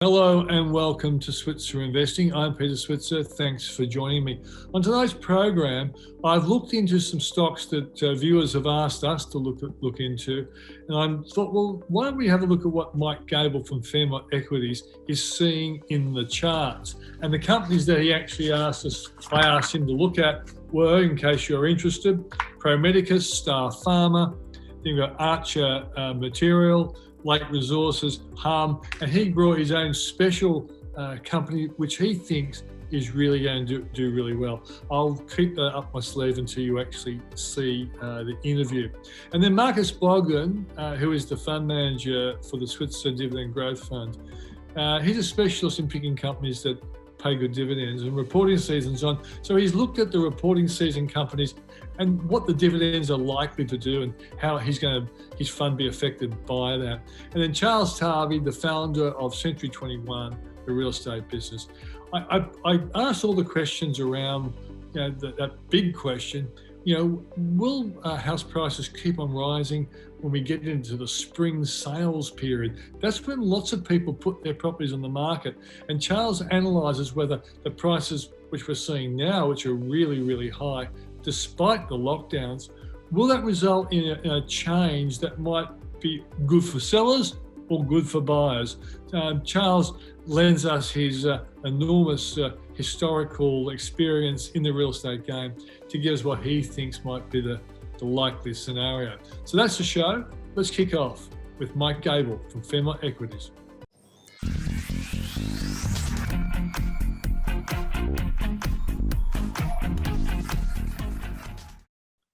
Hello and welcome to Switzer Investing. I'm Peter Switzer. Thanks for joining me. On tonight's program, I've looked into some stocks that viewers have asked us to look into, and I thought, well, why don't we have a look at what Mike Gable from Fairmont Equities is seeing in the charts? And the companies that I asked him to look at were, in case you're interested, Pro Medicus, Star Pharma, then you've got Archer Material, Lake Resources, Harm, and he brought his own special company, which he thinks is really going to do really well. I'll keep that up my sleeve until you actually see the interview. And then Marcus Bogdan, who is the fund manager for the Switzer Dividend Growth Fund, he's a specialist in picking companies that pay good dividends, and reporting season's on. So he's looked at the reporting season companies and what the dividends are likely to do and how his fund be affected by that. And then Charles Tarbey, the founder of Century 21, the real estate business. I asked all the questions around that big question, will house prices keep on rising when we get into the spring sales period? That's when lots of people put their properties on the market. And Charles analyses whether the prices which we're seeing now, which are really, really high, despite the lockdowns, will that result in a change that might be good for sellers or good for buyers? Charles lends us his enormous historical experience in the real estate game to give us what he thinks might be the likely scenario. So that's the show. Let's kick off with Mike Gable from Fairmont Equities.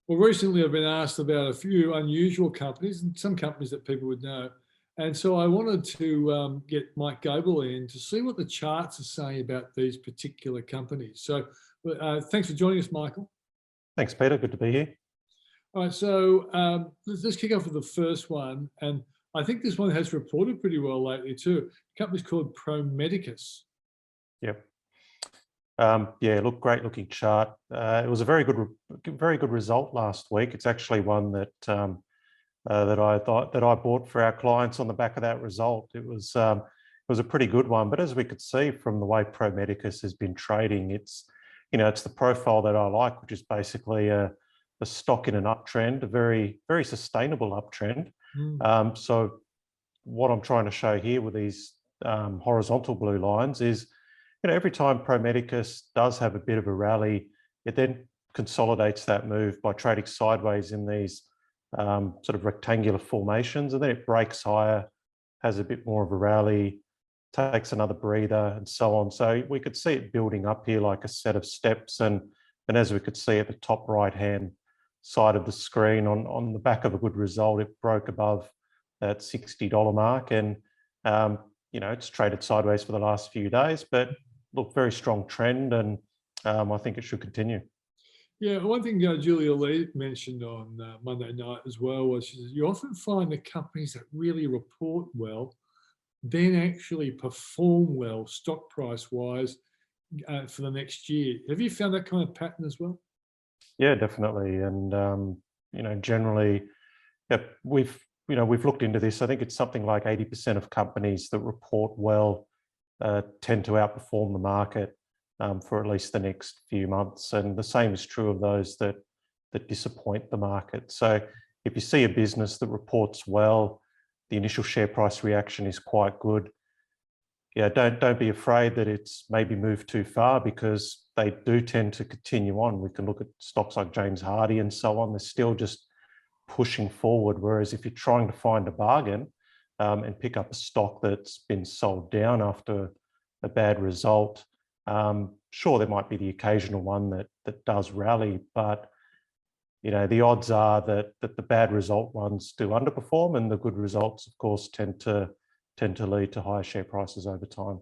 Well, recently I've been asked about a few unusual companies and some companies that people would know. And so I wanted to get Mike Gable in to see what the charts are saying about these particular companies. So thanks for joining us, Michael. Thanks, Peter. Good to be here. All right, so let's kick off with the first one. And I think this one has reported pretty well lately too. The company's called Pro Medicus. Yep. Look, great looking chart. It was a very good result last week. It's actually one that I bought for our clients on the back of that result. It was a pretty good one. But as we could see from the way Pro Medicus has been trading, it's the profile that I like, which is basically a stock in an uptrend, a very, very sustainable uptrend. So what I'm trying to show here with these horizontal blue lines is, every time Pro Medicus does have a bit of a rally, it then consolidates that move by trading sideways in these sort of rectangular formations, and then it breaks higher, has a bit more of a rally, takes another breather, and so on. So we could see it building up here like a set of steps, and as we could see at the top right-hand side of the screen, on the back of a good result, it broke above that $60 mark, and it's traded sideways for the last few days, but look, very strong trend, and I think it should continue. Yeah, one thing Julia Lee mentioned on Monday night as well was she says, you often find the companies that really report well then actually perform well stock price wise for the next year. Have you found that kind of pattern as well? Yeah, definitely. And generally, we've looked into this. I think it's something like 80% of companies that report well tend to outperform the market for at least the next few months, and the same is true of those that disappoint the market. So if you see a business that reports well, the initial share price reaction is quite good. Yeah, don't be afraid that it's maybe moved too far, because they do tend to continue on. We can look at stocks like James Hardie and so on. They're still just pushing forward. Whereas if you're trying to find a bargain and pick up a stock that's been sold down after a bad result, sure, there might be the occasional one that does rally, but the odds are that the bad result ones do underperform, and the good results, of course, tend to lead to higher share prices over time.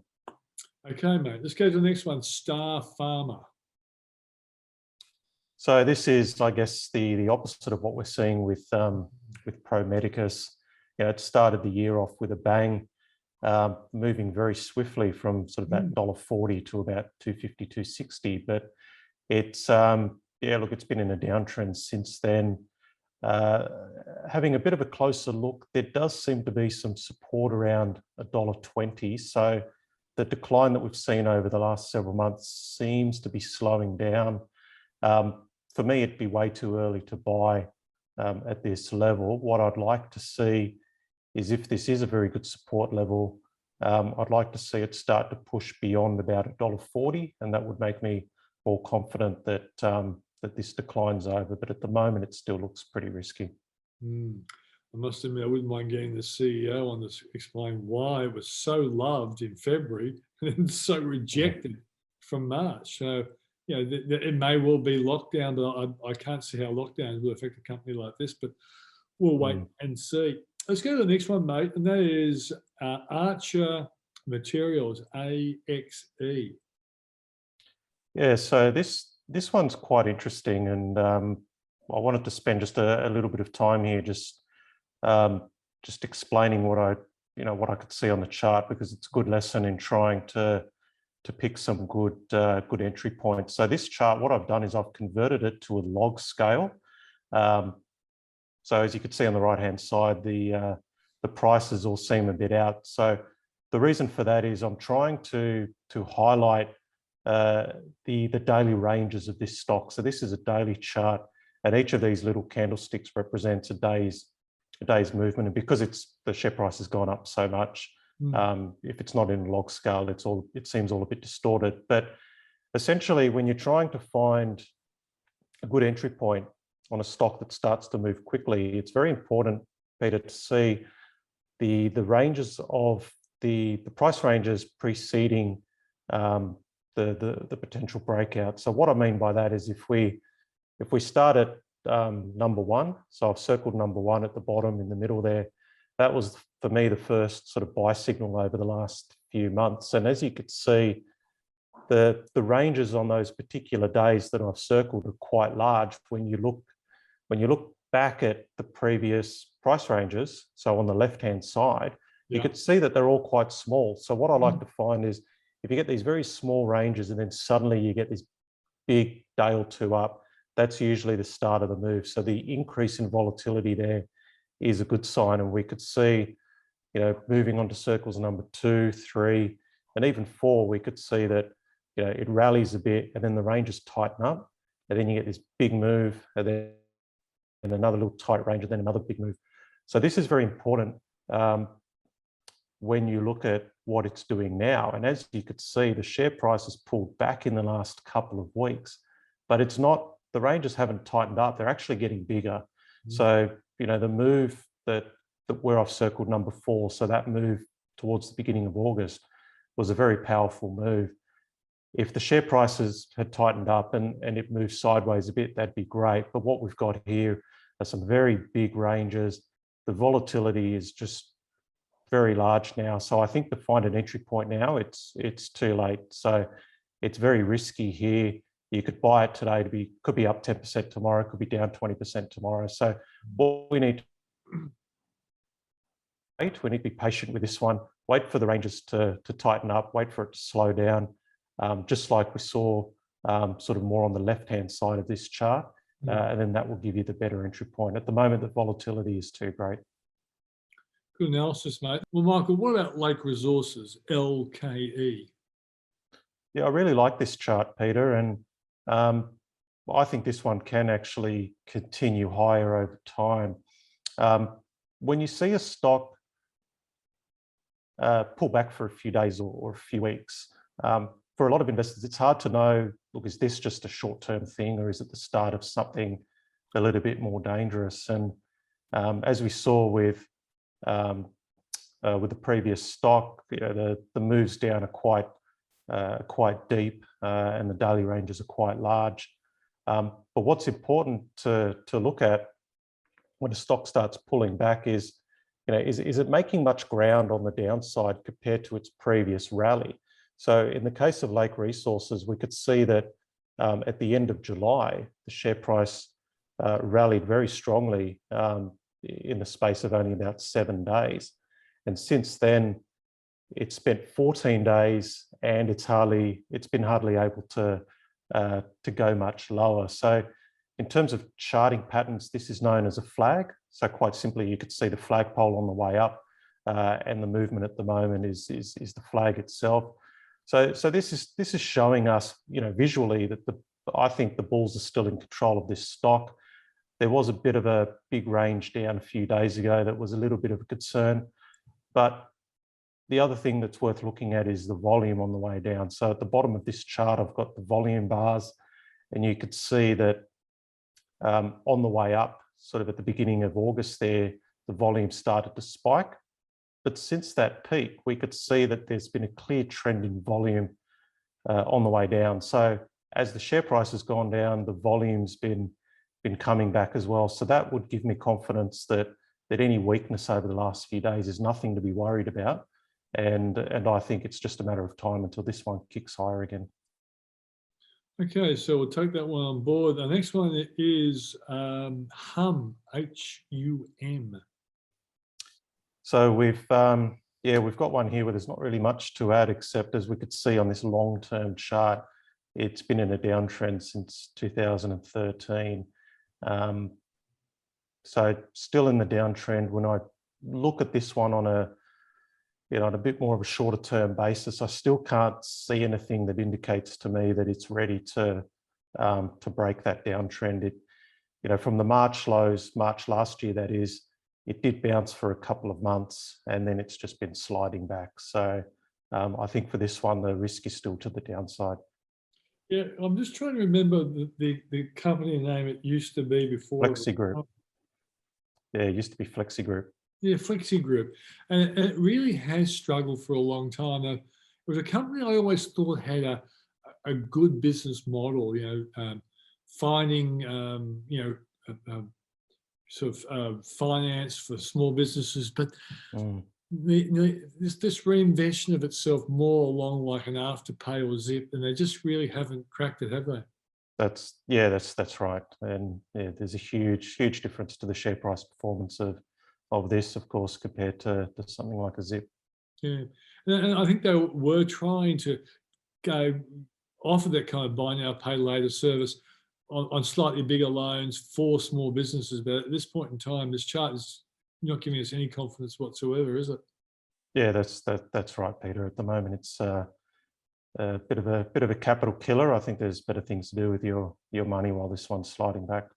Okay, mate. Let's go to the next one, Star Pharma. So this is, I guess, the opposite of what we're seeing with Pro Medicus. It started the year off with a bang, moving very swiftly from sort of that $1.40 to about $2.50, $2.60. But it's it's been in a downtrend since then. having a bit of a closer look, there does seem to be some support around $1.20. So the decline that we've seen over the last several months seems to be slowing down. For me, it'd be way too early to buy at this level. What I'd like to see is, if this is a very good support level, I'd like to see it start to push beyond about $1.40, and that would make me more confident that that this decline's over. But at the moment, it still looks pretty risky. I must admit, I wouldn't mind getting the CEO on this, explain why it was so loved in February and then so rejected from March. So, you know, it may well be lockdown, but I can't see how lockdowns will affect a company like this, but we'll wait and see. Let's go to the next one, mate, and that is Archer Materials, AXE. Yeah, so this one's quite interesting, and I wanted to spend just a little bit of time here just explaining what I could see on the chart, because it's a good lesson in trying to pick some good entry points. So this chart, what I've done is I've converted it to a log scale. So as you can see on the right-hand side, the prices all seem a bit out. So the reason for that is I'm trying to highlight the daily ranges of this stock. So this is a daily chart, and each of these little candlesticks represents a day's movement. And because the share price has gone up so much, if it's not in log scale, it seems all a bit distorted. But essentially, when you're trying to find a good entry point on a stock that starts to move quickly, it's very important, Peter, to see the ranges of the price ranges preceding the potential breakout. So what I mean by that is, if we start at number one, so I've circled number one at the bottom in the middle there, that was for me the first sort of buy signal over the last few months. And as you could see, the ranges on those particular days that I've circled are quite large. When you look back at the previous price ranges, so on the left-hand side, you could see that they're all quite small. So what I like to find is, if you get these very small ranges and then suddenly you get this big day or two up, that's usually the start of the move. So the increase in volatility there is a good sign. And we could see, you know, moving on to circles number 2, 3, and even 4, we could see that, you know, it rallies a bit and then the ranges tighten up, and then you get this big move, and then another little tight range, and then another big move. So this is very important when you look at what it's doing now. And as you could see, the share price has pulled back in the last couple of weeks, but it's not, the ranges haven't tightened up, they're actually getting bigger. So, you know, the move that where I've circled number 4, so that move towards the beginning of August was a very powerful move. If the share prices had tightened up and it moved sideways a bit, that'd be great. But what we've got here are some very big ranges. The volatility is just very large now. So I think to find an entry point now, it's too late. So it's very risky here. You could buy it today could be up 10% tomorrow, could be down 20% tomorrow. So what we need to be patient with this one, wait for the ranges to tighten up, wait for it to slow down, just like we saw sort of more on the left-hand side of this chart, and then that will give you the better entry point. At the moment, the volatility is too great. Good analysis, mate. Well, Michael, what about Lake Resources, LKE? Yeah, I really like this chart, Peter, and I think this one can actually continue higher over time. When you see a stock pull back for a few days or a few weeks, for a lot of investors, it's hard to know, look, is this just a short-term thing, or is it the start of something a little bit more dangerous? And as we saw with the previous stock, you know, the moves down are quite deep, and the daily ranges are quite large. But what's important to look at when a stock starts pulling back is, you know, is it making much ground on the downside compared to its previous rally? So in the case of Lake Resources, we could see that at the end of July, the share price rallied very strongly in the space of only about 7 days. And since then, it's spent 14 days and it's been hardly able to go much lower. So In terms of charting patterns, this is known as a flag. So quite simply, you could see the flagpole on the way up, and the movement at the moment is the flag itself. So this is showing us, visually that I think the bulls are still in control of this stock. There was a bit of a big range down a few days ago that was a little bit of a concern, but the other thing that's worth looking at is the volume on the way down. So at the bottom of this chart, I've got the volume bars, and you could see that on the way up, sort of at the beginning of August there, the volume started to spike. But since that peak, we could see that there's been a clear trend in volume on the way down. So as the share price has gone down, the volume's been coming back as well. So that would give me confidence that any weakness over the last few days is nothing to be worried about. And I think it's just a matter of time until this one kicks higher again. Okay, so we'll take that one on board. The next one is HUM, H-U-M. So we've got one here where there's not really much to add, except as we could see on this long-term chart, it's been in a downtrend since 2013. So still in the downtrend. When I look at this one on a bit more of a shorter term basis, I still can't see anything that indicates to me that it's ready to break that downtrend. From the March lows, March last year, that is, it did bounce for a couple of months and then it's just been sliding back. So I think for this one, the risk is still to the downside. Yeah, I'm just trying to remember the company name it used to be before. Flexi Group. Yeah, it used to be Flexi Group. Yeah, Flexi Group. And it really has struggled for a long time. It was a company I always thought had a good business model, finding, finance for small businesses, but this reinvention of itself more along like an Afterpay or Zip, and they just really haven't cracked it, have they? That's right. And yeah, there's a huge difference to the share price performance of this, of course, compared to something like a Zip. Yeah, and I think they were trying to offer that kind of buy now, pay later service on slightly bigger loans for small businesses. But at this point in time, this chart is not giving us any confidence whatsoever, is it? Yeah, that's right, Peter. At the moment, it's a bit of a capital killer. I think there's better things to do with your money while this one's sliding back.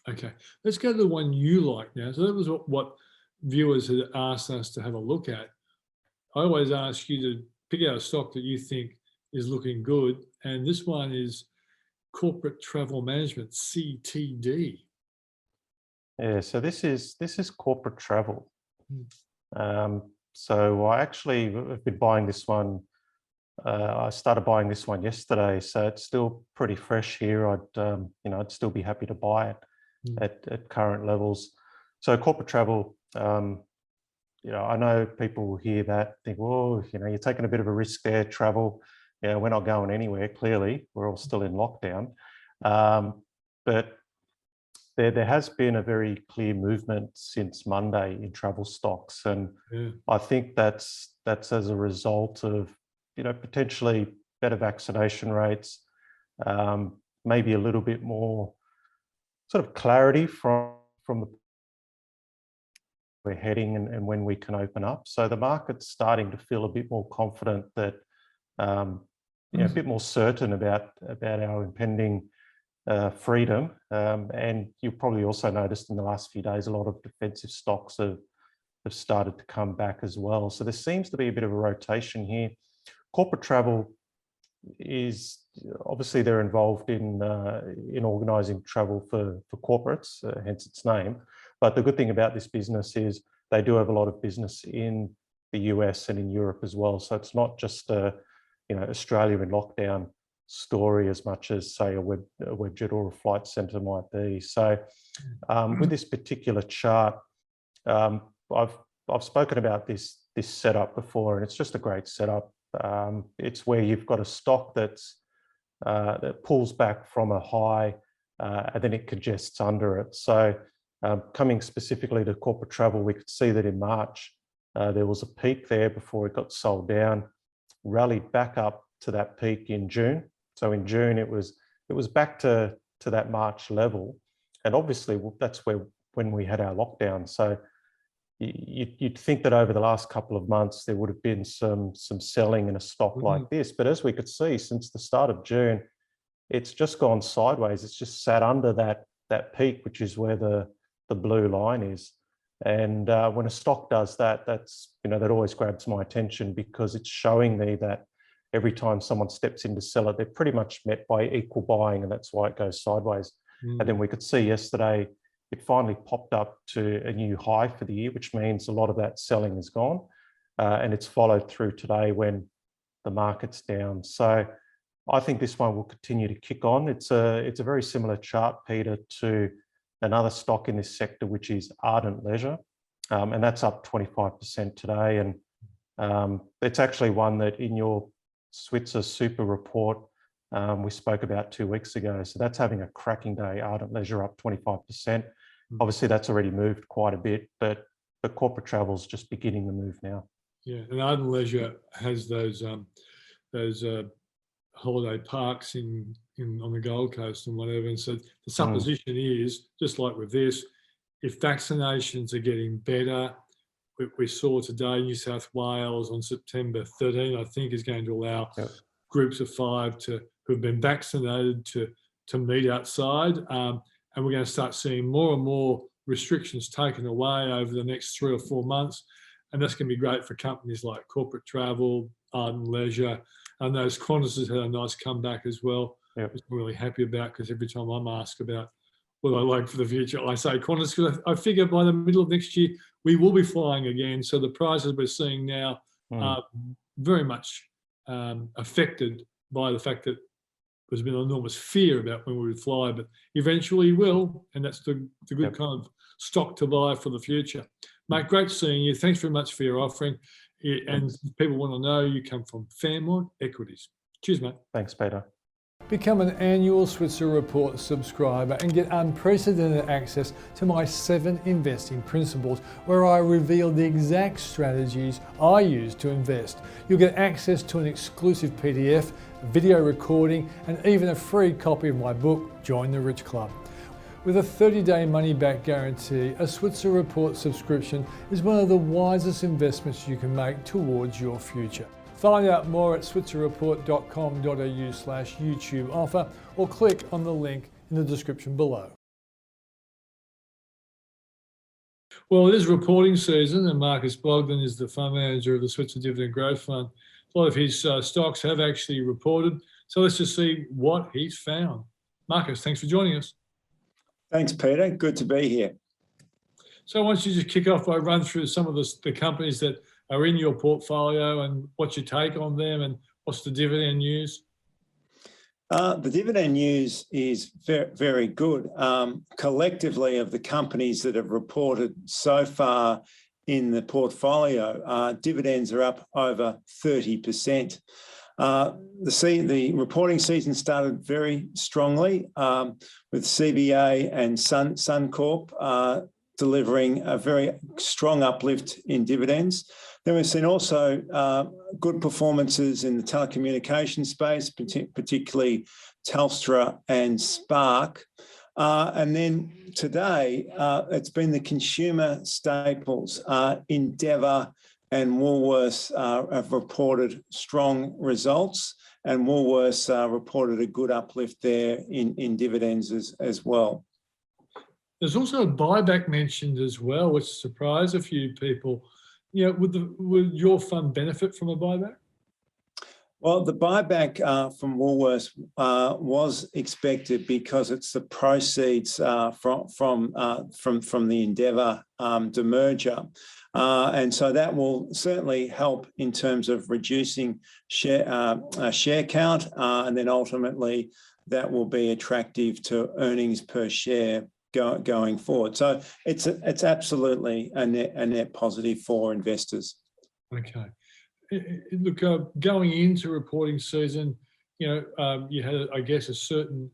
Okay, let's go to the one you like now. So that was what viewers had asked us to have a look at. I always ask you to pick out a stock that you think is looking good, and this one is Corporate Travel Management, CTD. Yeah, so this is corporate travel. So I actually have been buying this one. I started buying this one yesterday, so it's still pretty fresh here. I'd still be happy to buy it at current levels. So corporate travel, I know people will hear that, think, well, you're taking a bit of a risk there. Travel, we're not going anywhere. Clearly, we're all still in lockdown. But there has been a very clear movement since Monday in travel stocks, and I think that's as a result of potentially better vaccination rates, maybe a little bit more sort of clarity from the we're heading and when we can open up. So the market's starting to feel a bit more confident that a bit more certain about our impending freedom. And you've probably also noticed in the last few days, a lot of defensive stocks have started to come back as well. So there seems to be a bit of a rotation here. Corporate travel is obviously they're involved in organising travel for corporates, hence its name. But the good thing about this business is they do have a lot of business in the US and in Europe as well. So it's not just Australia in lockdown story as much as, say, a Webjet or a Flight Centre might be. So with this particular chart, I've spoken about this setup before, and it's just a great setup. It's where you've got a stock that pulls back from a high and then it congests under it. So coming specifically to corporate travel, we could see that in March, there was a peak there before it got sold down, rallied back up to that peak in June. So in June, it was back to to that March level. And obviously that's when we had our lockdown. So you'd think that over the last couple of months, there would have been some selling in a stock like this. But as we could see, since the start of June, it's just gone sideways. It's just sat under that peak, which is where the blue line is. And when a stock does that, that always grabs my attention, because it's showing me that every time someone steps in to sell it, they're pretty much met by equal buying, and that's why it goes sideways. And then we could see yesterday, it finally popped up to a new high for the year, which means a lot of that selling is gone. And it's followed through today when the market's down. So I think this one will continue to kick on. It's a very similar chart, Peter, to another stock in this sector, which is Ardent Leisure. And that's up 25% today. And it's actually one that in your Switzer Super report, we spoke about 2 weeks ago. So that's having a cracking day. Ardent Leisure up 25%. Obviously, that's already moved quite a bit, but corporate travel's just beginning to move now. Yeah, and Ardent Leisure has those holiday parks on the Gold Coast and whatever. And so the supposition is, just like with this, if vaccinations are getting better, we saw today New South Wales on September 13, I think, is going to allow groups of 5 who've been vaccinated to meet outside. And we're going to start seeing more and more restrictions taken away over the next 3 or 4 months. And that's going to be great for companies like corporate travel, Ardent Leisure, and those Qantas has had a nice comeback as well. Which I'm really happy about, because every time I'm asked about what I like for the future, I say Qantas, because I figure by the middle of next year, we will be flying again. So the prices we're seeing now are very much affected by the fact that there's been an enormous fear about when we would fly, but eventually will, and that's the good kind of stock to buy for the future. Mate, great seeing you. Thanks very much for your offering. And people want to know you come from Fairmont Equities. Cheers, mate. Thanks, Peter. Become an annual Switzer Report subscriber and get unprecedented access to my 7 investing principles, where I reveal the exact strategies I use to invest. You'll get access to an exclusive PDF, video recording, and even a free copy of my book, Join the Rich Club. With a 30-day money-back guarantee, a Switzer Report subscription is one of the wisest investments you can make towards your future. Find out more at switzerreport.com.au/YouTube offer, or click on the link in the description below. Well, it is reporting season, and Marcus Bogdan is the fund manager of the Switzer Dividend Growth Fund. A lot of his stocks have actually reported, so let's just see what he's found. Marcus, thanks for joining us. Thanks, Peter. Good to be here. So why don't you just kick off by run through some of the companies that are in your portfolio and what's your take on them and what's the dividend news? The dividend news is very, very good. Collectively, of the companies that have reported so far in the portfolio, dividends are up over 30%. The reporting season started very strongly with CBA and Suncorp delivering a very strong uplift in dividends. Then we've seen also good performances in the telecommunications space, particularly Telstra and Spark. And then today, it's been the consumer staples. Endeavour and Woolworths have reported strong results, and Woolworths reported a good uplift there in dividends as well. There's also a buyback mentioned as well, which surprised a few people. You know, would your fund benefit from a buyback? Well, the buyback from Woolworths was expected because it's the proceeds from the Endeavour demerger. And so that will certainly help in terms of reducing share count, and then ultimately that will be attractive to earnings per share going forward. So it's absolutely a net positive for investors. Okay. Look, going into reporting season, you had, I guess, a certain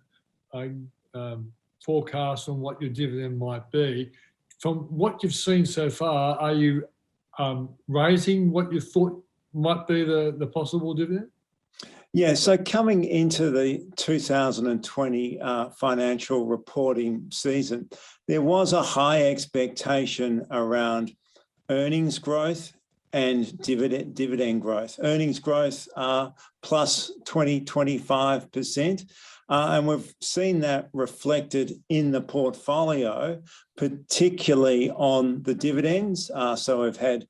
forecast on what your dividend might be. From what you've seen so far, are you raising what you thought might be the possible dividend? Yeah, so coming into the 2020 financial reporting season, there was a high expectation around earnings growth and dividend growth. Earnings growth plus 25%. And we've seen that reflected in the portfolio, particularly on the dividends. So we've had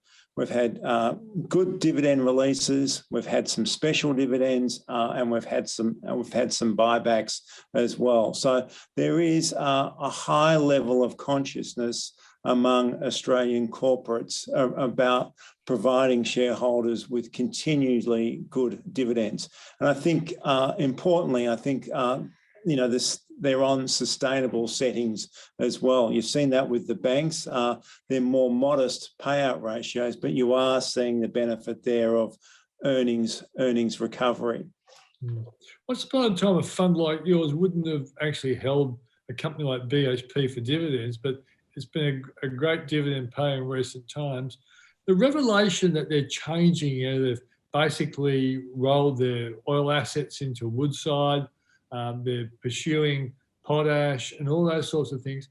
good dividend releases, we've had some special dividends, and we've had some buybacks as well. So there is a high level of consciousness among Australian corporates about providing shareholders with continually good dividends. And I think, importantly, they're on sustainable settings as well. You've seen that with the banks. They're more modest payout ratios, but you are seeing the benefit there of earnings recovery. What's upon a time a fund like yours wouldn't have actually held a company like BHP for dividends, but it's been a great dividend pay in recent times. The revelation that they're changing, they've basically rolled their oil assets into Woodside, they're pursuing potash and all those sorts of things.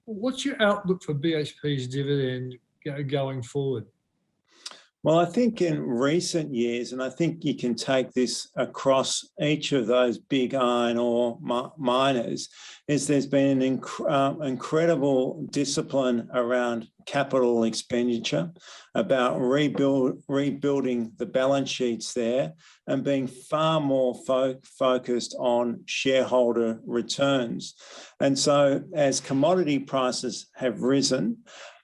What's your outlook for BHP's dividend going forward? Well, I think in recent years, and I think you can take this across each of those big iron ore miners, is there's been an incredible discipline around capital expenditure, about rebuilding the balance sheets there, and being far more focused on shareholder returns. And so as commodity prices have risen,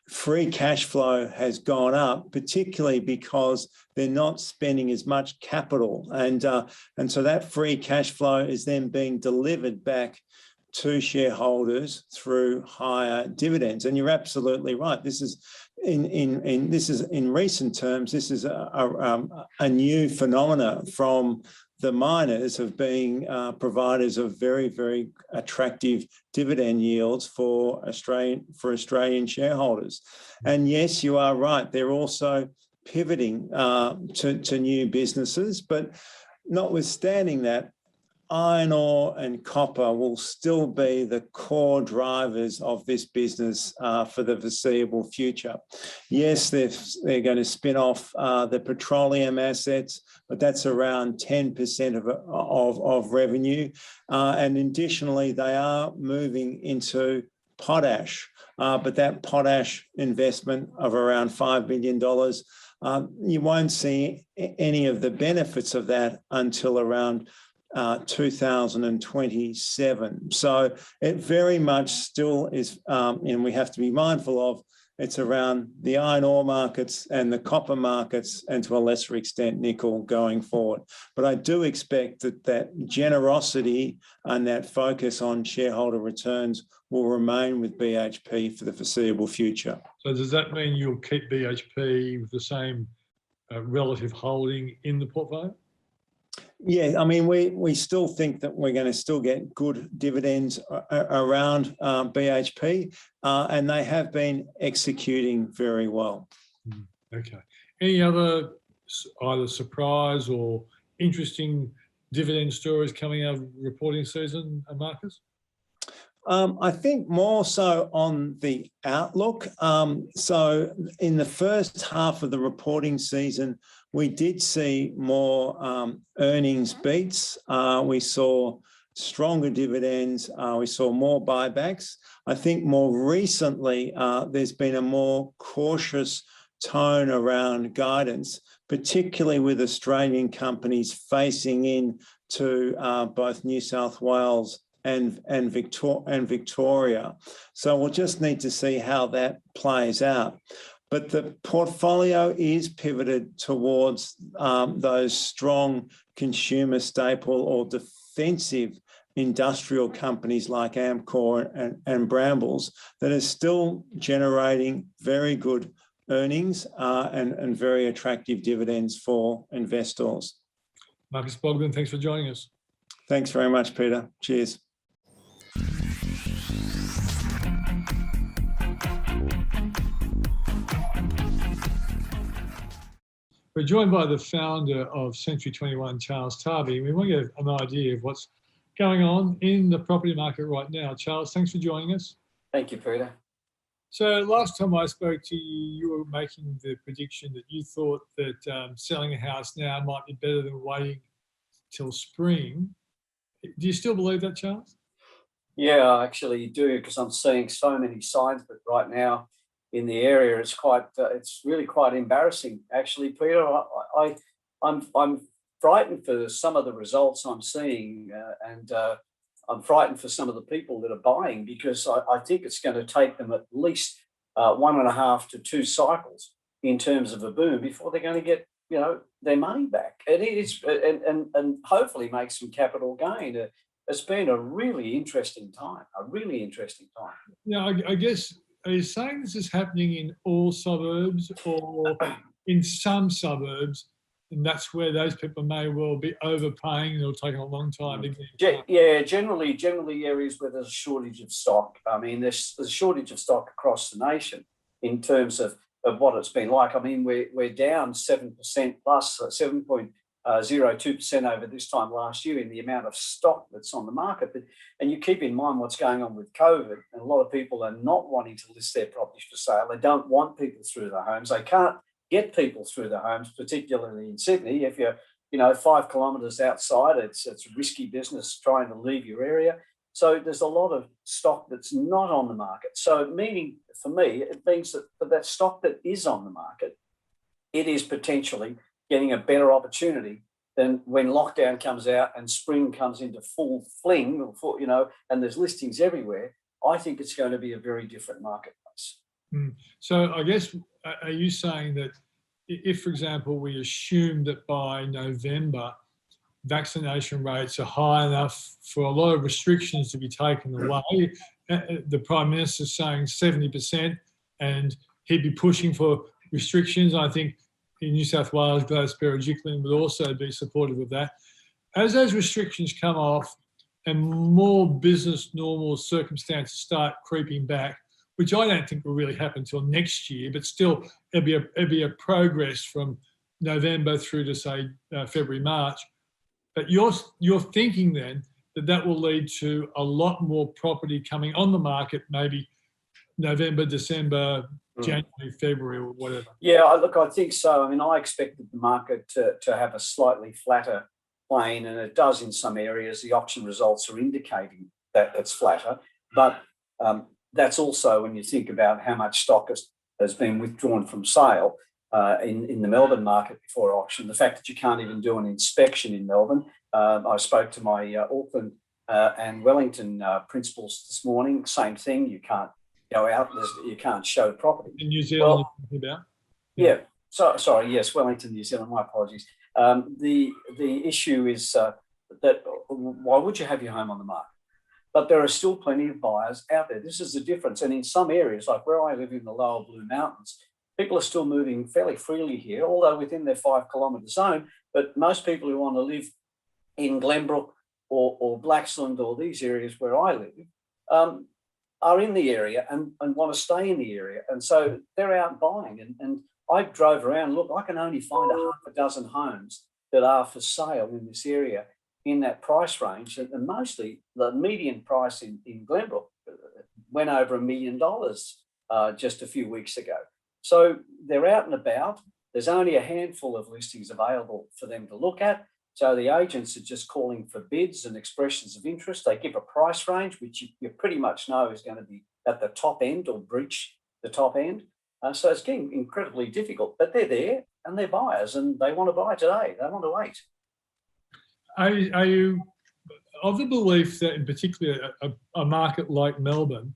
free cash flow has gone up, particularly because they're not spending as much capital. And so that free cash flow is then being delivered back to shareholders through higher dividends. And you're absolutely right. This is in recent terms, this is a new phenomena from the miners of being providers of very, very attractive dividend yields for Australian shareholders. And yes, you are right. They're also pivoting to new businesses, but notwithstanding that, iron ore and copper will still be the core drivers of this business for the foreseeable future. Yes, they're going to spin off the petroleum assets, but that's around 10% of revenue. And additionally, they are moving into potash, but that potash investment of around $5 billion, you won't see any of the benefits of that until around 2027. So it very much still is, and we have to be mindful of, it's around the iron ore markets and the copper markets, and to a lesser extent, nickel going forward. But I do expect that generosity and that focus on shareholder returns will remain with BHP for the foreseeable future. So does that mean you'll keep BHP with the same relative holding in the portfolio? Yeah, I mean, we still think that we're going to still get good dividends around BHP, and they have been executing very well. Okay. Any other either surprise or interesting dividend stories coming out of reporting season, Marcus? I think more so on the outlook. So in the first half of the reporting season, we did see more earnings beats. We saw stronger dividends. We saw more buybacks. I think more recently, there's been a more cautious tone around guidance, particularly with Australian companies facing into both New South Wales and Victoria. So we'll just need to see how that plays out. But the portfolio is pivoted towards those strong consumer staple or defensive industrial companies like Amcor and Brambles that are still generating very good earnings and very attractive dividends for investors. Marcus Bogdan, thanks for joining us. Thanks very much, Peter. Cheers. We're joined by the founder of Century 21, Charles Tarbey. We want to get an idea of what's going on in the property market right now. Charles, thanks for joining us. Thank you, Peter. So last time I spoke to you, you were making the prediction that you thought that selling a house now might be better than waiting till spring. Do you still believe that, Charles? Yeah, I actually do, because I'm seeing so many signs of it right now in the area. It's really quite embarrassing, actually, Peter. I'm frightened for some of the results I'm seeing, and I'm frightened for some of the people that are buying, because I think it's going to take them at least 1.5 to 2 cycles in terms of a boom before they're going to get their money back, and it is and hopefully make some capital gain. It's been a really interesting time. Yeah, I guess, are you saying this is happening in all suburbs or in some suburbs, and that's where those people may well be overpaying and it'll take a long time to get? Yeah, generally areas where there's a shortage of stock. I mean, there's a shortage of stock across the nation in terms of what it's been like. I mean, we're down 7% plus, 7.02% over this time last year in the amount of stock that's on the market. And you keep in mind what's going on with COVID, and a lot of people are not wanting to list their properties for sale. They don't want people through their homes. They can't get people through their homes, particularly in Sydney. If you're 5 kilometres outside, it's a risky business trying to leave your area. So there's a lot of stock that's not on the market. So meaning, for me, it means that for that stock that is on the market, it is potentially getting a better opportunity than when lockdown comes out and spring comes into full fling, and there's listings everywhere. I think it's going to be a very different marketplace. So I guess, are you saying that if, for example, we assume that by November, vaccination rates are high enough for a lot of restrictions to be taken away, the Prime Minister's saying 70%, and he'd be pushing for restrictions. I think in New South Wales, Gladys Berejiklian would also be supportive of that. As those restrictions come off and more business normal circumstances start creeping back, which I don't think will really happen until next year, but still it'll be a progress from November through to, say, February, March. But you're thinking then that will lead to a lot more property coming on the market, maybe November, December, January, February, or whatever. Yeah, look, I think so. I mean, I expected the market to have a slightly flatter plane, and it does in some areas. The auction results are indicating that it's flatter, but that's also when you think about how much stock has been withdrawn from sale in the Melbourne market before auction. The fact that you can't even do an inspection in Melbourne. I spoke to my Auckland and Wellington principals this morning. Same thing. You can't go out. You can't show property. In New Zealand, you're talking about? Yeah. Sorry. Yes, Wellington, New Zealand. My apologies. The issue is that why would you have your home on the market? But there are still plenty of buyers out there. This is the difference. And in some areas, like where I live in the Lower Blue Mountains, people are still moving fairly freely here, although within their 5-kilometre zone. But most people who want to live in Glenbrook or Blaxland or these areas where I live are in the area and want to stay in the area. And so they're out buying. And I drove around. Look, I can only find a half a homes that are for sale in this area in that price range. And mostly the median price in Glenbrook went over $1 million just a few weeks ago. So they're out and about. There's only a handful of listings available for them to look at. So the agents are just calling for bids and expressions of interest. They give a price range, which you pretty much know is going to be at the top end or breach the top end. So it's getting incredibly difficult, but they're there and they're buyers and they want to buy today. They want to wait. Are you of the belief that in particular a market like Melbourne,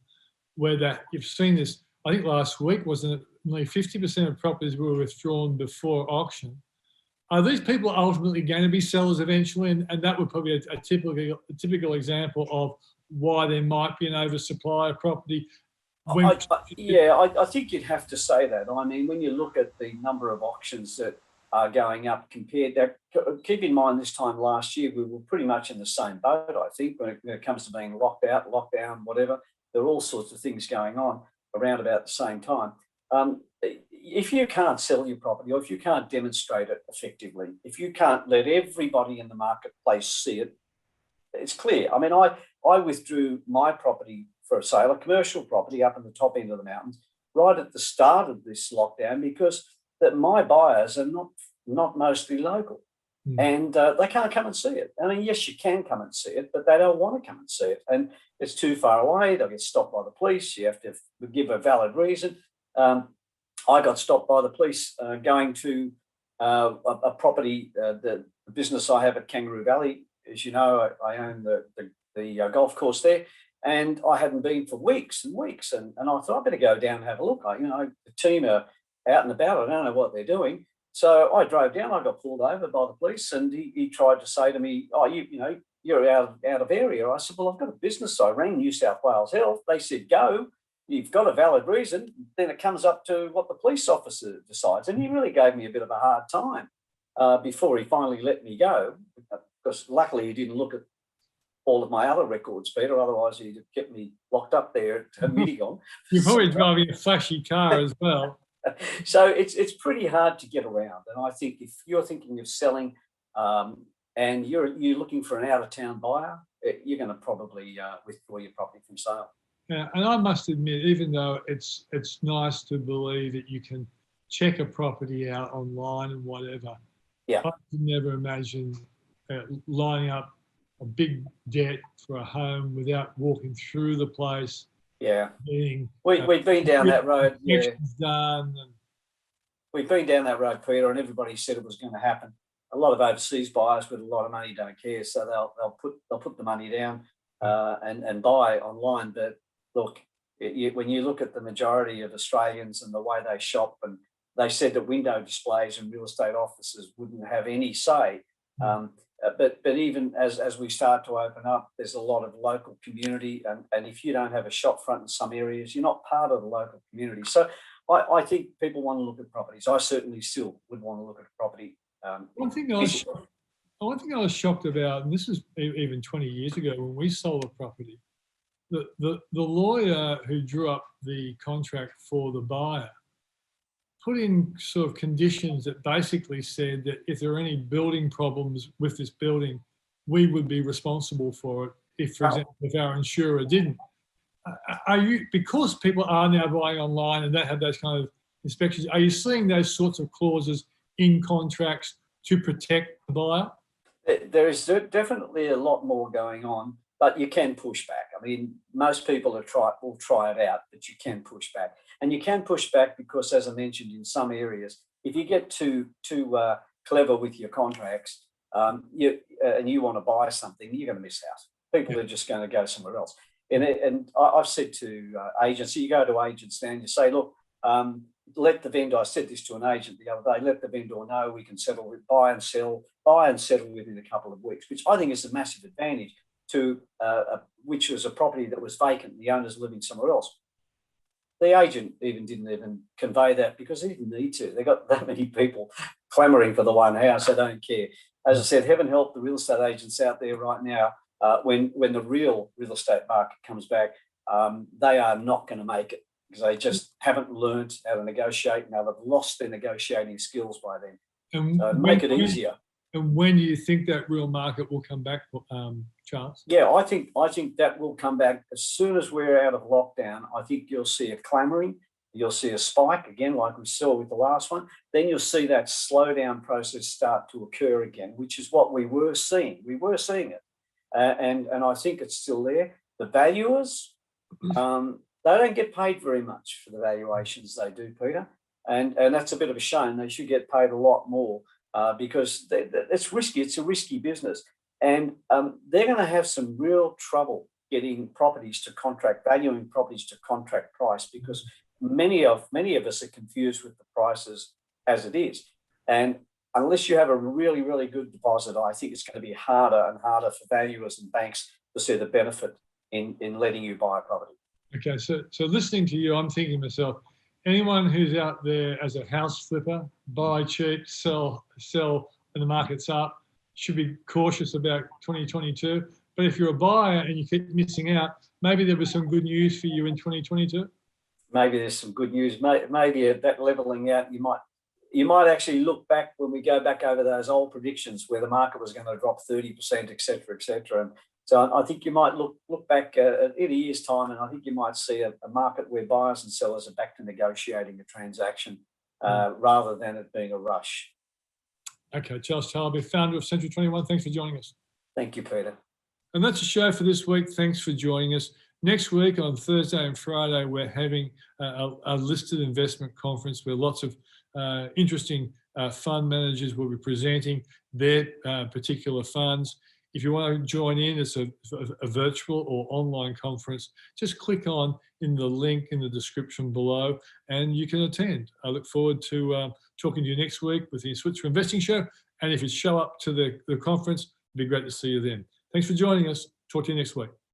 where you've seen this, I think last week wasn't it, nearly 50% of properties were withdrawn before auction. Are these people ultimately going to be sellers eventually? And that would probably be a typical example of why there might be an oversupply of property. I think you'd have to say that. I mean, when you look at the number of auctions that are going up compared to, keep in mind this time last year, we were pretty much in the same boat, I think, when it comes to being locked out, lockdown, whatever. There are all sorts of things going on around about the same time. if you can't sell your property, or if you can't demonstrate it effectively, if you can't let everybody in the marketplace see it, it's clear. I mean, I withdrew my property for a sale, a commercial property up in the top end of the mountains, right at the start of this lockdown, because that my buyers are not mostly local. And they can't come and see it. I mean, yes, you can come and see it, but they don't want to come and see it. And it's too far away. They'll get stopped by the police. You have to give a valid reason. I got stopped by the police going to a property, the business I have at Kangaroo Valley. As you know, I own the golf course there, and I hadn't been for weeks and weeks. And I thought, I better go down and have a look. The team are out and about. I don't know what they're doing. So I drove down. I got pulled over by the police, and he tried to say to me, "Oh, you're out of area." I said, "Well, I've got a business." I rang New South Wales Health. They said, "Go. You've got a valid reason." Then it comes up to what the police officer decides, and he really gave me a bit of a hard time before he finally let me go. Because luckily he didn't look at all of my other records, Peter. Otherwise, he'd have kept me locked up there at Midigon. You're probably driving a flashy car as well. So it's pretty hard to get around. And I think if you're thinking of selling and you're looking for an out-of-town buyer, you're going to probably withdraw your property from sale. Yeah, and I must admit, even though it's nice to believe that you can check a property out online and whatever, yeah, I could never imagine lining up a big debt for a home without walking through the place. Yeah, being, we've been down that road. Yeah, done. And we've been down that road, Peter, and everybody said it was going to happen. A lot of overseas buyers with a lot of money don't care, so they'll put the money down and buy online. But look, when you look at the majority of Australians and the way they shop, and they said that window displays and real estate offices wouldn't have any say. But even as we start to open up, there's a lot of local community, and if you don't have a shop front in some areas, you're not part of the local community. So I think people want to look at properties. I certainly still would want to look at a property. One thing I was shocked about, and this is even 20 years ago when we sold a property, the lawyer who drew up the contract for the buyer put in sort of conditions that basically said that if there are any building problems with this building, we would be responsible for it if, for example, if our insurer didn't. Because people are now buying online and don't have those kind of inspections, are you seeing those sorts of clauses in contracts to protect the buyer? There is definitely a lot more going on, but you can push back. I mean, most people will try it out, but you can push back. And you can push back because, as I mentioned, in some areas, if you get too clever with your contracts and you want to buy something, you're going to miss out. People are just going to go somewhere else. And I've said to agents, you go to agents now and you say, look, let the vendor, I said this to an agent the other day, let the vendor know we can settle with buy and settle within a couple of weeks, which I think is a massive advantage to which was a property that was vacant, the owner's living somewhere else. The agent didn't convey that because he didn't need to. They got that many people clamouring for the one house. They don't care. As I said, heaven help the real estate agents out there right now. When the real estate market comes back, they are not going to make it because they just haven't learnt how to negotiate. Now they've lost their negotiating skills by then. So make it easier. And when do you think that real market will come back, Charles? Yeah, I think that will come back as soon as we're out of lockdown. I think you'll see a clamouring, you'll see a spike again, like we saw with the last one. Then you'll see that slowdown process start to occur again, which is what we were seeing. We were seeing it, and I think it's still there. The valuers, they don't get paid very much for the valuations they do, Peter, and that's a bit of a shame. They should get paid a lot more. Because it's risky. It's a risky business. And they're going to have some real trouble getting properties to contract, valuing properties to contract price, because many of us are confused with the prices as it is. And unless you have a really, really good deposit, I think it's going to be harder and harder for valuers and banks to see the benefit in letting you buy a property. Okay, so listening to you, I'm thinking to myself, anyone who's out there as a house flipper, buy cheap, sell when the market's up, should be cautious about 2022. But if you're a buyer and you keep missing out, maybe there was some good news for you in 2022. maybe there's some good news. Maybe at that leveling out, you might actually look back when we go back over those old predictions where the market was going to drop 30%, et cetera, et cetera. And so I think you might look back in a year's time, and I think you might see a market where buyers and sellers are back to negotiating a transaction rather than it being a rush. Okay, Charles Tarbey, founder of Central 21. Thanks for joining us. Thank you, Peter. And that's the show for this week. Thanks for joining us. Next week on Thursday and Friday, we're having a listed investment conference where lots of interesting fund managers will be presenting their particular funds. If you want to join in, it's a virtual or online conference. Just click on in the link in the description below and you can attend. I look forward to talking to you next week with the Switzer Investing Show. And if you show up to the conference, it'd be great to see you then. Thanks for joining us. Talk to you next week.